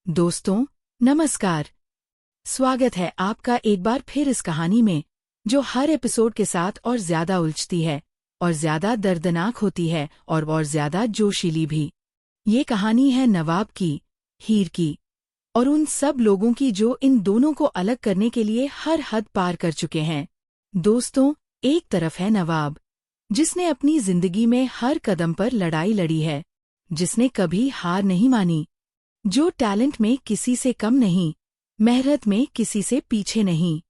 दोस्तों नमस्कार। स्वागत है आपका एक बार फिर इस कहानी में, जो हर एपिसोड के साथ और ज्यादा उलझती है और ज्यादा दर्दनाक होती है और ज्यादा जोशीली भी। ये कहानी है नवाब की, हीर की और उन सब लोगों की जो इन दोनों को अलग करने के लिए हर हद पार कर चुके हैं। दोस्तों, एक तरफ है नवाब, जिसने अपनी जिंदगी में हर कदम पर लड़ाई लड़ी है, जिसने कभी हार नहीं मानी, जो टैलेंट में किसी से कम नहीं, मेहनत में किसी से पीछे नहीं।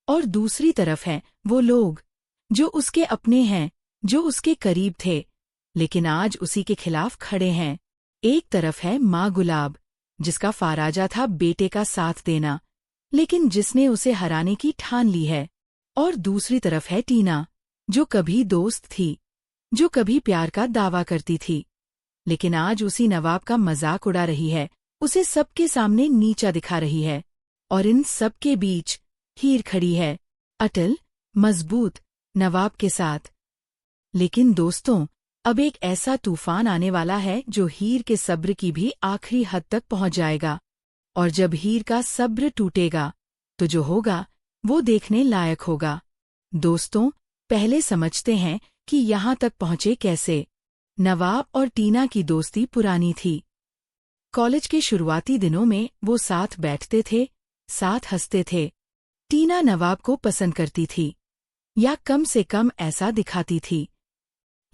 और दूसरी तरफ है वो लोग जो उसके अपने हैं, जो उसके करीब थे, लेकिन आज उसी के खिलाफ खड़े हैं। एक तरफ है माँ गुलाब, जिसका फाराजा था बेटे का साथ देना, लेकिन जिसने उसे हराने की ठान ली है। और दूसरी तरफ है टीना, जो कभी दोस्त थी, जो कभी प्यार का दावा करती थी, लेकिन आज उसी नवाब का मजाक उड़ा रही है, उसे सबके सामने नीचा दिखा रही है। और इन सबके बीच हीर खड़ी है, अटल, मजबूत, नवाब के साथ। लेकिन दोस्तों, अब एक ऐसा तूफान आने वाला है जो हीर के सब्र की भी आखिरी हद तक पहुंच जाएगा। और जब हीर का सब्र टूटेगा, तो जो होगा वो देखने लायक होगा। दोस्तों, पहले समझते हैं कि यहाँ तक पहुंचे कैसे। नवाब और टीना की दोस्ती पुरानी थी। कॉलेज के शुरुआती दिनों में वो साथ बैठते थे, साथ हंसते थे। टीना नवाब को पसंद करती थी, या कम से कम ऐसा दिखाती थी।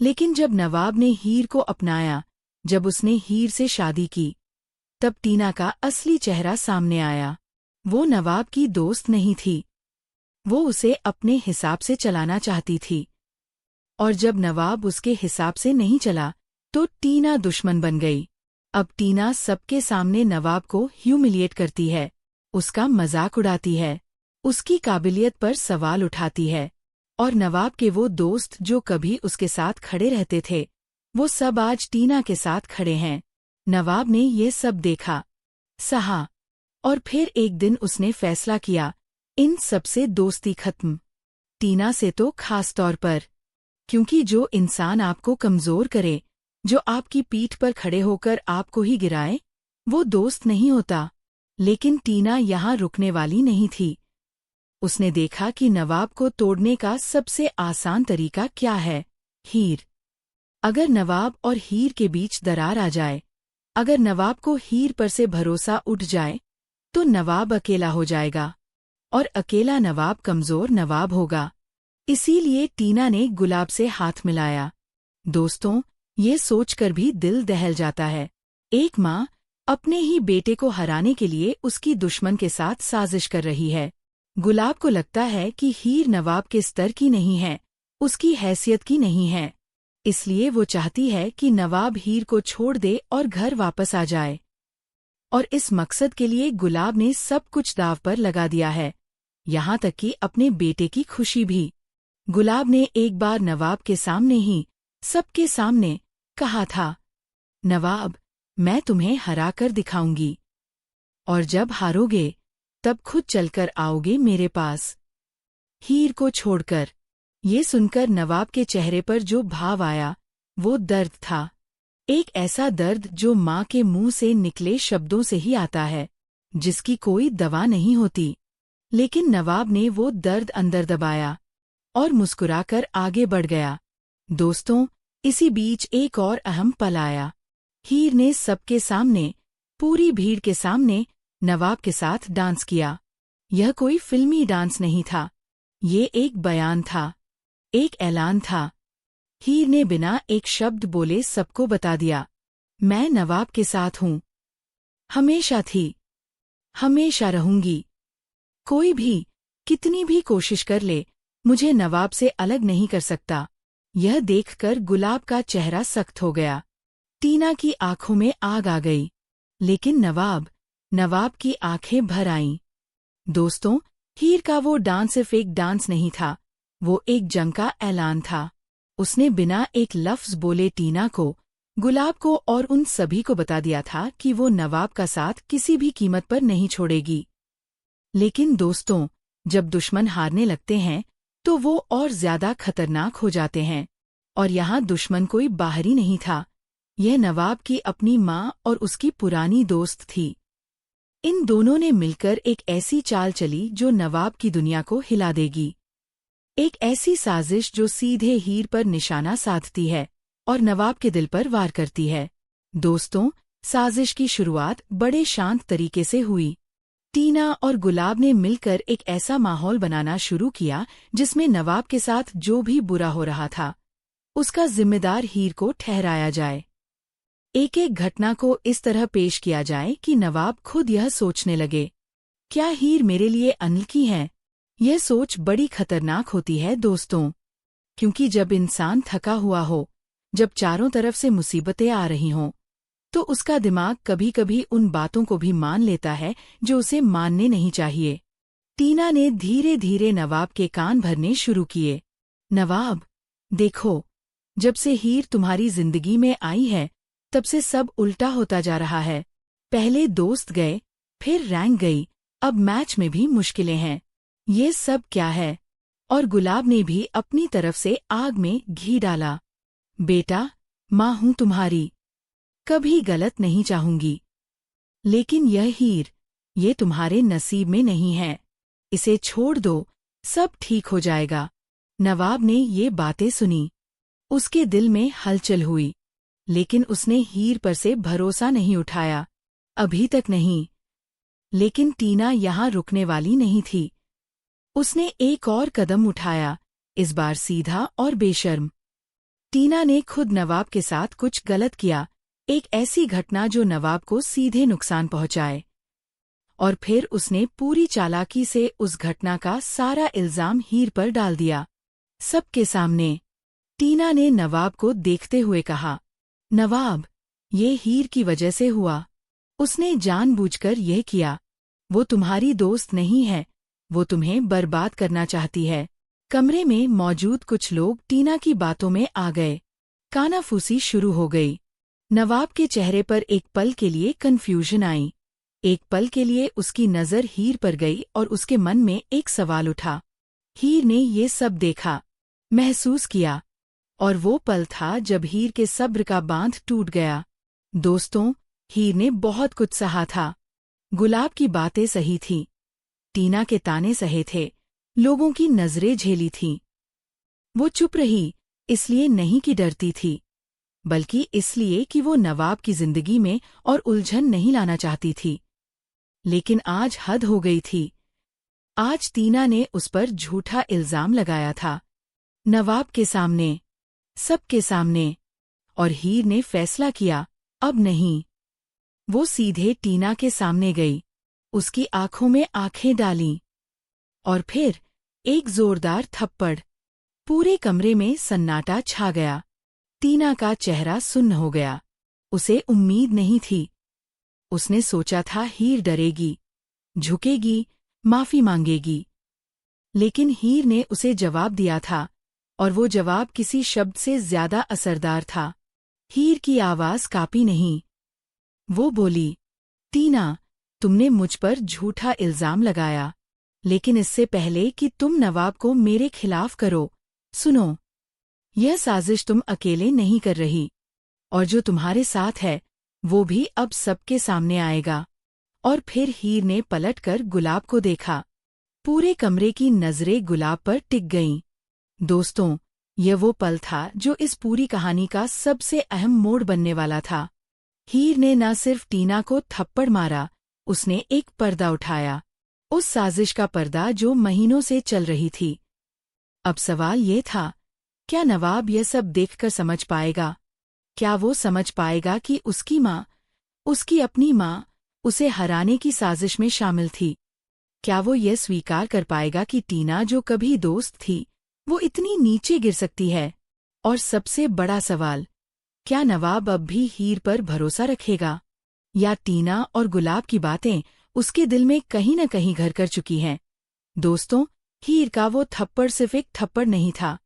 लेकिन जब नवाब ने हीर को अपनाया, जब उसने हीर से शादी की, तब टीना का असली चेहरा सामने आया। वो नवाब की दोस्त नहीं थी, वो उसे अपने हिसाब से चलाना चाहती थी। और जब नवाब उसके हिसाब से नहीं चला, तो टीना दुश्मन बन गई। अब टीना सबके सामने नवाब को ह्यूमिलिएट करती है, उसका मजाक उड़ाती है, उसकी काबिलियत पर सवाल उठाती है। और नवाब के वो दोस्त जो कभी उसके साथ खड़े रहते थे, वो सब आज टीना के साथ खड़े हैं। नवाब ने ये सब देखा, सहा, और फिर एक दिन उसने फैसला किया, इन सबसे दोस्ती खत्म। टीना से तो खास तौर पर, क्योंकि जो इंसान आपको कमजोर करे, जो आपकी पीठ पर खड़े होकर आपको ही गिराए, वो दोस्त नहीं होता। लेकिन टीना यहाँ रुकने वाली नहीं थी। उसने देखा कि नवाब को तोड़ने का सबसे आसान तरीका क्या है, हीर। अगर नवाब और हीर के बीच दरार आ जाए, अगर नवाब को हीर पर से भरोसा उठ जाए, तो नवाब अकेला हो जाएगा, और अकेला नवाब कमजोर नवाब होगा। इसीलिए टीना ने गुलाब से हाथ मिलाया। दोस्तों, ये सोचकर भी दिल दहल जाता है। एक माँ अपने ही बेटे को हराने के लिए उसकी दुश्मन के साथ साजिश कर रही है। गुलाब को लगता है कि हीर नवाब के स्तर की नहीं है, उसकी हैसियत की नहीं है। इसलिए वो चाहती है कि नवाब हीर को छोड़ दे और घर वापस आ जाए। और इस मकसद के लिए गुलाब ने सब कुछ दांव पर लगा दिया है, यहाँ तक कि अपने बेटे की खुशी भी। गुलाब ने एक बार नवाब के सामने ही, सबके सामने, कहा था, नवाब, मैं तुम्हें हरा कर दिखाऊंगी, और जब हारोगे तब खुद चलकर आओगे मेरे पास, हीर को छोड़कर। ये सुनकर नवाब के चेहरे पर जो भाव आया, वो दर्द था। एक ऐसा दर्द जो माँ के मुंह से निकले शब्दों से ही आता है, जिसकी कोई दवा नहीं होती। लेकिन नवाब ने वो दर्द अंदर दबाया और मुस्कुराकर आगे बढ़ गया। दोस्तों, इसी बीच एक और अहम पल आया। हीर ने सबके सामने, पूरी भीड़ के सामने, नवाब के साथ डांस किया। यह कोई फिल्मी डांस नहीं था, ये एक बयान था, एक ऐलान था। हीर ने बिना एक शब्द बोले सबको बता दिया, मैं नवाब के साथ हूँ, हमेशा थी, हमेशा रहूंगी। कोई भी, कितनी भी कोशिश कर ले, मुझे नवाब से अलग नहीं कर सकता। यह देखकर गुलाब का चेहरा सख्त हो गया। टीना की आंखों में आग आ गई, लेकिन नवाब की आंखें भर आईं। दोस्तों, हीर का वो डांस सिर्फ एक डांस नहीं था, वो एक जंग का ऐलान था। उसने बिना एक लफ्ज बोले टीना को, गुलाब को और उन सभी को बता दिया था कि वो नवाब का साथ किसी भी कीमत पर नहीं छोड़ेगी। लेकिन दोस्तों, जब दुश्मन हारने लगते हैं, तो वो और ज्यादा खतरनाक हो जाते हैं। और यहाँ दुश्मन कोई बाहरी नहीं था, यह नवाब की अपनी माँ और उसकी पुरानी दोस्त थी। इन दोनों ने मिलकर एक ऐसी चाल चली जो नवाब की दुनिया को हिला देगी। एक ऐसी साजिश जो सीधे हीर पर निशाना साधती है और नवाब के दिल पर वार करती है। दोस्तों, साजिश की शुरुआत बड़े शांत तरीके से हुई। टीना और गुलाब ने मिलकर एक ऐसा माहौल बनाना शुरू किया जिसमें नवाब के साथ जो भी बुरा हो रहा था उसका जिम्मेदार हीर को ठहराया जाए। एक एक घटना को इस तरह पेश किया जाए कि नवाब खुद यह सोचने लगे, क्या हीर मेरे लिए अनलकी है? यह सोच बड़ी खतरनाक होती है दोस्तों, क्योंकि जब इंसान थका हुआ हो, जब चारों तरफ से मुसीबतें आ रही हों, तो उसका दिमाग कभी कभी उन बातों को भी मान लेता है जो उसे मानने नहीं चाहिए। टीना ने धीरे धीरे नवाब के कान भरने शुरू किए। नवाब, देखो, जब से हीर तुम्हारी जिंदगी में आई है तब से सब उल्टा होता जा रहा है। पहले दोस्त गए, फिर रैंक गई, अब मैच में भी मुश्किलें हैं। ये सब क्या है? और गुलाब ने भी अपनी तरफ से आग में घी डाला। बेटा, माँ हूँ तुम्हारी, कभी गलत नहीं चाहूंगी, लेकिन यह हीर, ये तुम्हारे नसीब में नहीं है। इसे छोड़ दो, सब ठीक हो जाएगा। नवाब ने ये बातें सुनी। उसके दिल में हलचल हुई, लेकिन उसने हीर पर से भरोसा नहीं उठाया, अभी तक नहीं। लेकिन टीना यहाँ रुकने वाली नहीं थी। उसने एक और कदम उठाया, इस बार सीधा और बेशर्म। टीना ने खुद नवाब के साथ कुछ गलत किया, एक ऐसी घटना जो नवाब को सीधे नुकसान पहुंचाए। और फिर उसने पूरी चालाकी से उस घटना का सारा इल्जाम हीर पर डाल दिया, सबके सामने। टीना ने नवाब को देखते हुए कहा, नवाब, ये हीर की वजह से हुआ। उसने जानबूझकर यह किया। वो तुम्हारी दोस्त नहीं है, वो तुम्हें बर्बाद करना चाहती है। कमरे में मौजूद कुछ लोग टीना की बातों में आ गए। कानाफूसी शुरू हो गई। नवाब के चेहरे पर एक पल के लिए कन्फ्यूजन आई। एक पल के लिए उसकी नज़र हीर पर गई और उसके मन में एक सवाल उठा। हीर ने ये सब देखा, महसूस किया, और वो पल था जब हीर के सब्र का बांध टूट गया। दोस्तों, हीर ने बहुत कुछ सहा था। गुलाब की बातें सही थीं, टीना के ताने सहे थे, लोगों की नजरें झेली थीं। वो चुप रही, इसलिए नहीं कि डरती थी, बल्कि इसलिए कि वो नवाब की जिंदगी में और उलझन नहीं लाना चाहती थी। लेकिन आज हद हो गई थी। आज टीना ने उस पर झूठा इल्जाम लगाया था, नवाब के सामने, सबके सामने, और हीर ने फैसला किया, अब नहीं। वो सीधे टीना के सामने गई, उसकी आंखों में आंखें डालीं, और फिर एक जोरदार थप्पड़। पूरे कमरे में सन्नाटा छा गया। टीना का चेहरा सुन्न हो गया। उसे उम्मीद नहीं थी। उसने सोचा था हीर डरेगी, झुकेगी, माफी मांगेगी। लेकिन हीर ने उसे जवाब दिया था, और वो जवाब किसी शब्द से ज्यादा असरदार था। हीर की आवाज कांपी नहीं। वो बोली, टीना, तुमने मुझ पर झूठा इल्जाम लगाया, लेकिन इससे पहले कि तुम नवाब को मेरे खिलाफ करो, सुनो, यह साजिश तुम अकेले नहीं कर रही, और जो तुम्हारे साथ है वो भी अब सबके सामने आएगा। और फिर हीर ने पलटकर गुलाब को देखा। पूरे कमरे की नजरें गुलाब पर टिक गईं। दोस्तों, यह वो पल था जो इस पूरी कहानी का सबसे अहम मोड़ बनने वाला था। हीर ने न सिर्फ टीना को थप्पड़ मारा, उसने एक पर्दा उठाया, उस साजिश का पर्दा जो महीनों से चल रही थी। अब सवाल ये था, क्या नवाब यह सब देखकर समझ पाएगा? क्या वो समझ पाएगा कि उसकी माँ, उसकी अपनी माँ, उसे हराने की साजिश में शामिल थी? क्या वो यह स्वीकार कर पाएगा कि टीना जो कभी दोस्त थी, वो इतनी नीचे गिर सकती है? और सबसे बड़ा सवाल, क्या नवाब अब भी हीर पर भरोसा रखेगा, या टीना और गुलाब की बातें उसके दिल में कहीं न कहीं घर कर चुकी हैं? दोस्तों, हीर का वो थप्पड़ सिर्फ एक थप्पड़ नहीं था,